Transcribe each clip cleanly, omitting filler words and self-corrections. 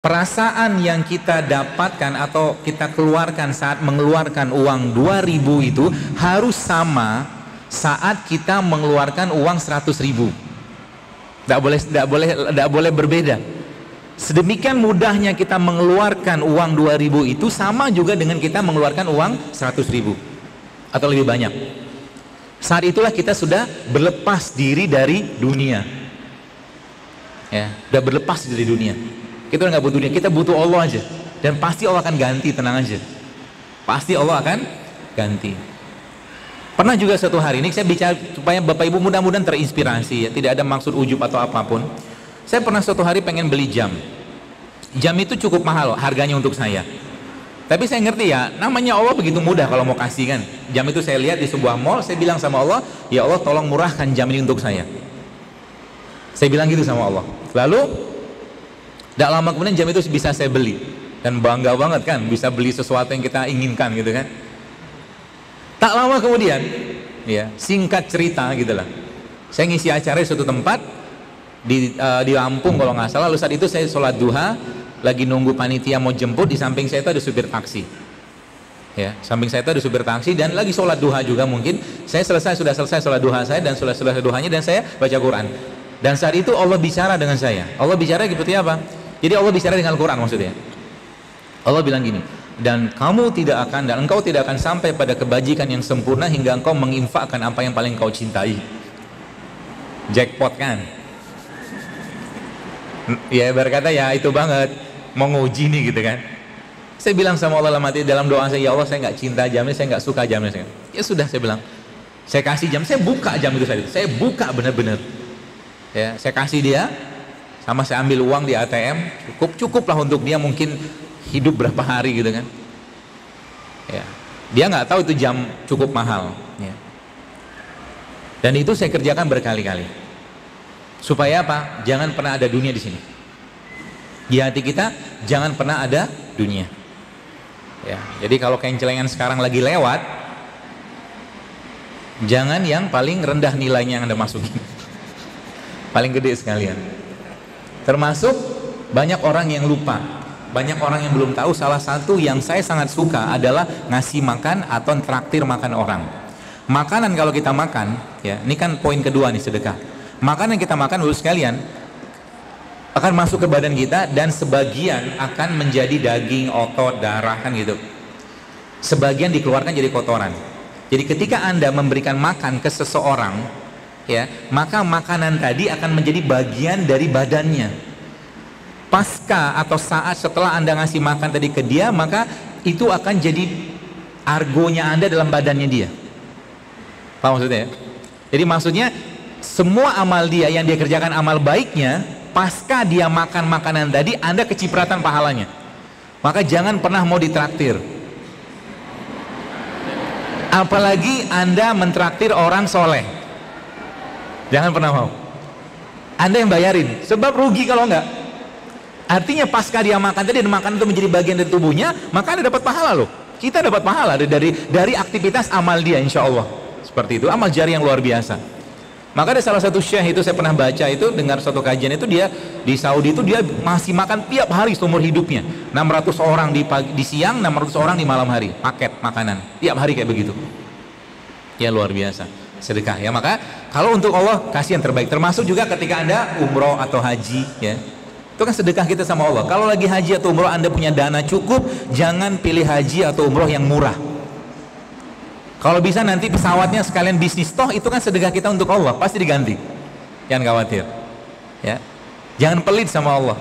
perasaan yang kita dapatkan atau kita keluarkan saat mengeluarkan uang 2.000 itu harus sama saat kita mengeluarkan uang 100.000. Tidak boleh berbeda. Sedemikian mudahnya kita mengeluarkan uang 2.000 itu sama juga dengan kita mengeluarkan uang 100.000 atau lebih banyak. Saat itulah kita sudah berlepas diri dari dunia. Ya, sudah berlepas dari dunia. Kita nggak butuh dunia, kita butuh Allah aja. Dan pasti Allah akan ganti, tenang aja. Pasti Allah akan ganti. Pernah juga suatu hari ini saya bicara supaya Bapak Ibu mudah-mudahan terinspirasi ya, tidak ada maksud ujub atau apapun. Saya pernah suatu hari pengen beli jam. Jam itu cukup mahal harganya untuk saya. Tapi saya ngerti ya, namanya Allah begitu mudah kalau mau kasih kan. Jam itu saya lihat di sebuah mall, saya bilang sama Allah, ya Allah tolong murahkan jam ini untuk saya. Saya bilang gitu sama Allah. Lalu tidak lama kemudian jam itu bisa saya beli. Dan bangga banget kan, bisa beli sesuatu yang kita inginkan gitu kan. Tak lama kemudian, ya singkat cerita gitu lah. Saya ngisi acara di suatu tempat, di Lampung kalau nggak salah. Lalu saat itu saya sholat duha, lagi nunggu panitia mau jemput, di samping saya itu ada supir taksi. Ya, samping saya itu ada supir taksi dan lagi sholat duha juga mungkin. Saya sudah selesai sholat duha saya dan sudah selesai duhanya dan saya baca Quran. Dan saat itu Allah bicara dengan saya. Allah bicara seperti apa? Jadi Allah bicara dengan Al-Quran maksudnya. Allah bilang gini, dan engkau tidak akan sampai pada kebajikan yang sempurna hingga engkau menginfakkan apa yang paling kau cintai. Jackpot kan? Ya berkata ya itu banget, mau nguji nih gitu kan. Saya bilang sama Allah dalam doa saya, ya Allah saya nggak cinta jamnya, saya nggak suka jamnya. Ya sudah saya bilang, saya kasih jam, saya buka jam itu saya buka benar-benar. Ya, saya kasih dia, sama saya ambil uang di ATM, cukuplah untuk dia mungkin hidup berapa hari gitu kan. Ya, dia nggak tahu itu jam cukup mahal. Ya. Dan itu saya kerjakan berkali-kali. Supaya apa? Jangan pernah ada dunia di sini. Di hati kita jangan pernah ada dunia. Ya, jadi kalau kencelengan sekarang lagi lewat, jangan yang paling rendah nilainya yang Anda masukin. Paling gede sekalian. Termasuk banyak orang yang lupa, banyak orang yang belum tahu. Salah satu yang saya sangat suka adalah ngasih makan atau traktir makan orang. Makanan kalau kita makan, ya ini kan poin kedua nih sedekah. Makanan yang kita makan dulu sekalian akan masuk ke badan kita dan sebagian akan menjadi daging, otot, darah kan gitu. Sebagian dikeluarkan jadi kotoran. Jadi ketika Anda memberikan makan ke seseorang, ya, maka makanan tadi akan menjadi bagian dari badannya. Pasca atau saat setelah Anda ngasih makan tadi ke dia, maka itu akan jadi argonya Anda dalam badannya dia. Paham maksudnya ya? Jadi maksudnya semua amal dia yang dia kerjakan amal baiknya, pasca dia makan makanan tadi Anda kecipratan pahalanya. Maka jangan pernah mau ditraktir. Apalagi Anda mentraktir orang soleh. Jangan pernah mau. Anda yang bayarin, sebab rugi kalau enggak. Artinya pasca dia makan tadi dan makan itu menjadi bagian dari tubuhnya, maka Anda dapat pahala loh. Kita dapat pahala dari aktivitas amal dia, insya Allah. Seperti itu, amal jari yang luar biasa. Maka ada salah satu syekh itu saya pernah baca itu, dengar suatu kajian itu, dia di Saudi itu dia masih makan tiap hari seumur hidupnya. 600 orang di siang, 600 orang di malam hari, paket makanan tiap hari kayak begitu. Ya luar biasa. Sedekah ya. Maka kalau untuk Allah kasih yang terbaik, termasuk juga ketika Anda umroh atau haji ya, itu kan sedekah kita sama Allah. Kalau lagi haji atau umroh Anda punya dana cukup, jangan pilih haji atau umroh yang murah. Kalau bisa nanti pesawatnya sekalian bisnis, toh itu kan sedekah kita untuk Allah, pasti diganti. Jangan khawatir ya, jangan pelit sama Allah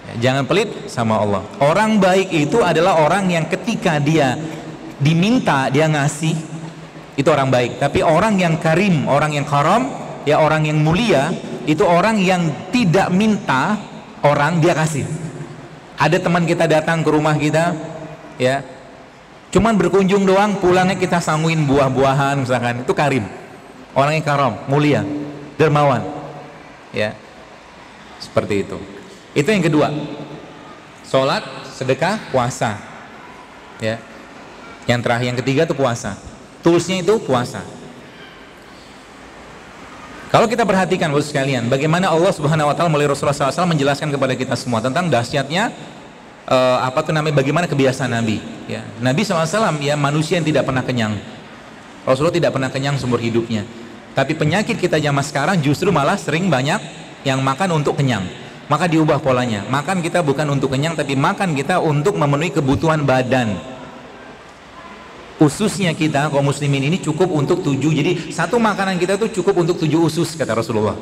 ya, jangan pelit sama Allah. Orang baik itu adalah orang yang ketika dia diminta dia ngasih, itu orang baik. Tapi orang yang karim, orang yang karam, ya orang yang mulia, itu orang yang tidak minta orang, dia kasih. Ada teman kita datang ke rumah kita, ya, cuman berkunjung doang, pulangnya kita sanguin buah-buahan misalkan, itu karim. Orang yang karam, mulia, dermawan, ya, seperti itu. Itu yang kedua. Sholat, sedekah, puasa, ya. Yang terakhir, yang ketiga itu puasa. Toolsnya itu puasa. Kalau kita perhatikan Bapak sekalian, bagaimana Allah Subhanahu wa taala melalui Rasulullah SAW menjelaskan kepada kita semua tentang dahsyatnya bagaimana kebiasaan Nabi, ya. Nabi SAW ya manusia yang tidak pernah kenyang. Rasulullah tidak pernah kenyang seumur hidupnya. Tapi penyakit kita zaman sekarang justru malah sering banyak yang makan untuk kenyang. Maka diubah polanya. Makan kita bukan untuk kenyang, tapi makan kita untuk memenuhi kebutuhan badan. Ususnya kita kaum muslimin ini cukup untuk 7, jadi satu makanan kita itu cukup untuk 7 usus kata Rasulullah.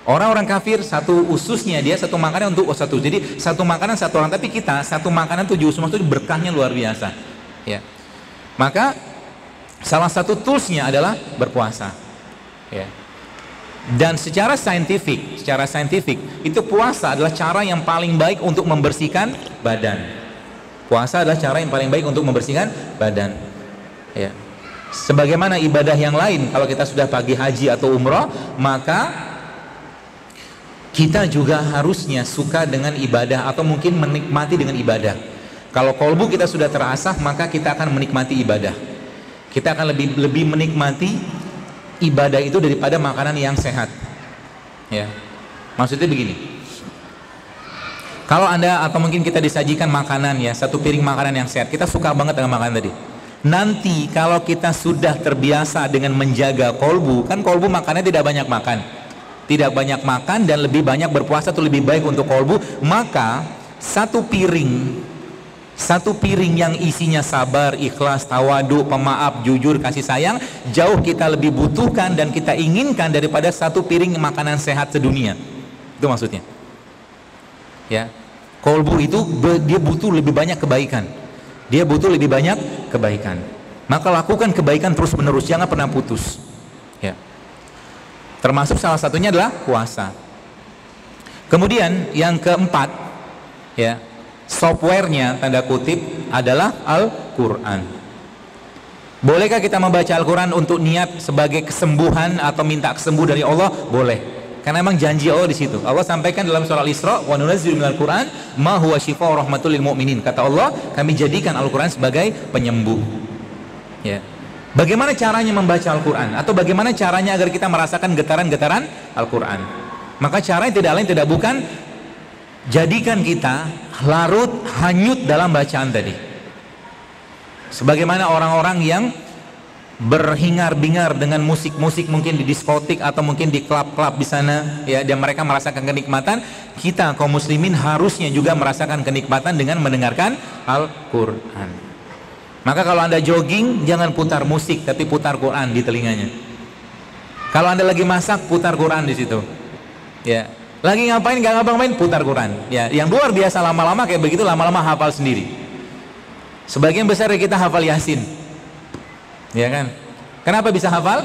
Orang-orang kafir satu ususnya dia satu makanan untuk satu, jadi satu makanan satu orang, tapi kita satu makanan 7 usus, itu berkahnya luar biasa, ya. Maka salah satu toolsnya adalah berpuasa, ya. Dan secara saintifik itu puasa adalah cara yang paling baik untuk membersihkan badan. Puasa adalah cara yang paling baik untuk membersihkan badan, ya. Sebagaimana ibadah yang lain, kalau kita sudah pergi haji atau umrah, maka kita juga harusnya suka dengan ibadah atau mungkin menikmati dengan ibadah. Kalau kolbu kita sudah terasah, maka kita akan menikmati ibadah. Kita akan lebih menikmati ibadah itu daripada makanan yang sehat, ya. Maksudnya begini, kalau Anda atau mungkin kita disajikan makanan, ya, satu piring makanan yang sehat, kita suka banget dengan makanan tadi. Nanti kalau kita sudah terbiasa dengan menjaga kolbu, kan kolbu makannya tidak banyak makan dan lebih banyak berpuasa itu lebih baik untuk kolbu, maka satu piring yang isinya sabar, ikhlas, tawadu, pemaaf, jujur, kasih sayang, jauh kita lebih butuhkan dan kita inginkan daripada satu piring makanan sehat sedunia. Itu maksudnya, ya. Kolbu itu dia butuh lebih banyak kebaikan, maka lakukan kebaikan terus menerus, jangan pernah putus, ya. Termasuk salah satunya adalah puasa. Kemudian yang keempat, ya, softwarenya tanda kutip adalah Al-Quran. Bolehkah kita membaca Al-Quran untuk niat sebagai kesembuhan atau minta kesembuh dari Allah? Boleh. Karena memang janji Allah di situ. Allah sampaikan dalam surah Al-Isra, "Wa nunazzilu minal Qur'an ma huwa syifaa'un rahmatul lil mu'minin." Kata Allah, kami jadikan Al-Quran sebagai penyembuh. Ya. Bagaimana caranya membaca Al-Quran? Atau bagaimana caranya agar kita merasakan getaran-getaran Al-Quran? Maka caranya tidak lain tidak bukan jadikan kita larut hanyut dalam bacaan tadi. Sebagaimana orang-orang yang berhingar-bingar dengan musik-musik mungkin di diskotik atau mungkin di klub-klub di sana, ya, dan mereka merasakan kenikmatan, kita kaum muslimin harusnya juga merasakan kenikmatan dengan mendengarkan Al-Quran. Maka kalau Anda jogging, jangan putar musik tapi putar Quran di telinganya. Kalau Anda lagi masak, putar Quran di situ, ya. Lagi ngapain, nggak ngapa-ngapain, putar Quran, ya. Yang luar biasa lama-lama kayak begitu, lama-lama hafal sendiri. Sebagian besar dari kita hafal Yasin, ya kan? Kenapa bisa hafal?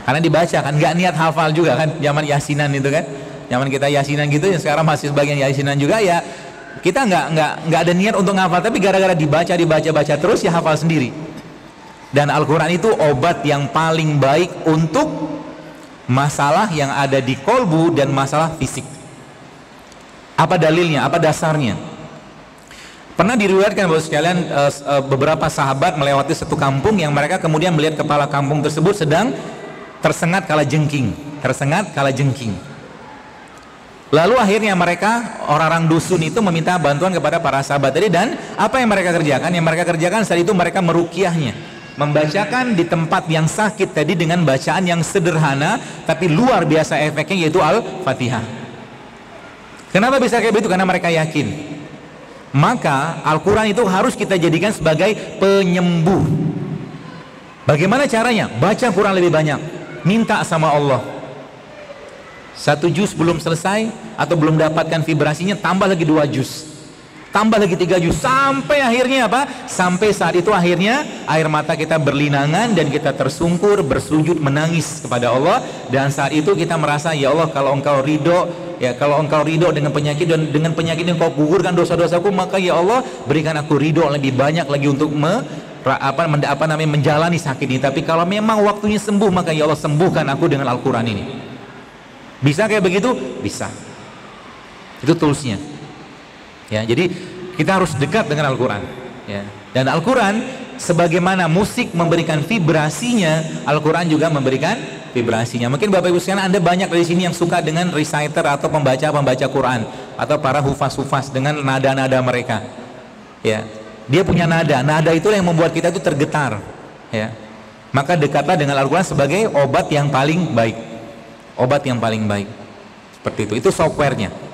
Karena dibaca kan, nggak niat hafal juga kan, zaman Yasinan itu kan, zaman kita Yasinan gitu, yang sekarang masih sebagian Yasinan juga, ya. Kita nggak ada niat untuk ngafal, tapi gara-gara dibaca terus, ya hafal sendiri. Dan Al-Quran itu obat yang paling baik untuk masalah yang ada di kolbu dan masalah fisik. Apa dalilnya? Apa dasarnya? Pernah diriwayatkan Bapak sekalian, beberapa sahabat melewati satu kampung yang mereka kemudian melihat kepala kampung tersebut sedang tersengat kala jengking. Lalu akhirnya mereka, orang-orang dusun itu meminta bantuan kepada para sahabat tadi, dan apa yang mereka kerjakan? Yang mereka kerjakan saat itu mereka meruqyahnya, membacakan di tempat yang sakit tadi dengan bacaan yang sederhana tapi luar biasa efeknya, yaitu Al-Fatihah. Kenapa bisa kayak begitu? Karena mereka yakin. Maka Al-Quran itu harus kita jadikan sebagai penyembuh. Bagaimana caranya? Baca Quran lebih banyak, minta sama Allah. Satu juz belum selesai atau belum dapatkan vibrasinya, tambah lagi 2 juz, tambah lagi 3 juz, sampai akhirnya apa? Sampai saat itu akhirnya air mata kita berlinangan dan kita tersungkur, bersujud, menangis kepada Allah. Dan saat itu kita merasa, ya Allah, kalau engkau ridho, ya, kalau engkau ridho dengan penyakit, dan dengan penyakit yang kau gugurkan dosa-dosaku, maka ya Allah berikan aku ridho lebih banyak lagi untuk menjalani sakit ini. Tapi kalau memang waktunya sembuh, maka ya Allah sembuhkan aku dengan Al-Quran ini. Bisa kayak begitu? Bisa. Itu toolsnya, ya. Jadi kita harus dekat dengan Al-Quran, ya. Dan Al-Quran sebagaimana musik memberikan vibrasinya, Al-Quran juga memberikan vibrasinya. Mungkin Bapak Ibu sekalian Anda banyak dari sini yang suka dengan reciter atau pembaca Quran atau para hufaz dengan nada-nada mereka. Ya, dia punya nada itulah yang membuat kita itu tergetar. Ya, maka dekatlah dengan Al-Quran sebagai obat yang paling baik. Obat yang paling baik. Seperti itu softwarenya.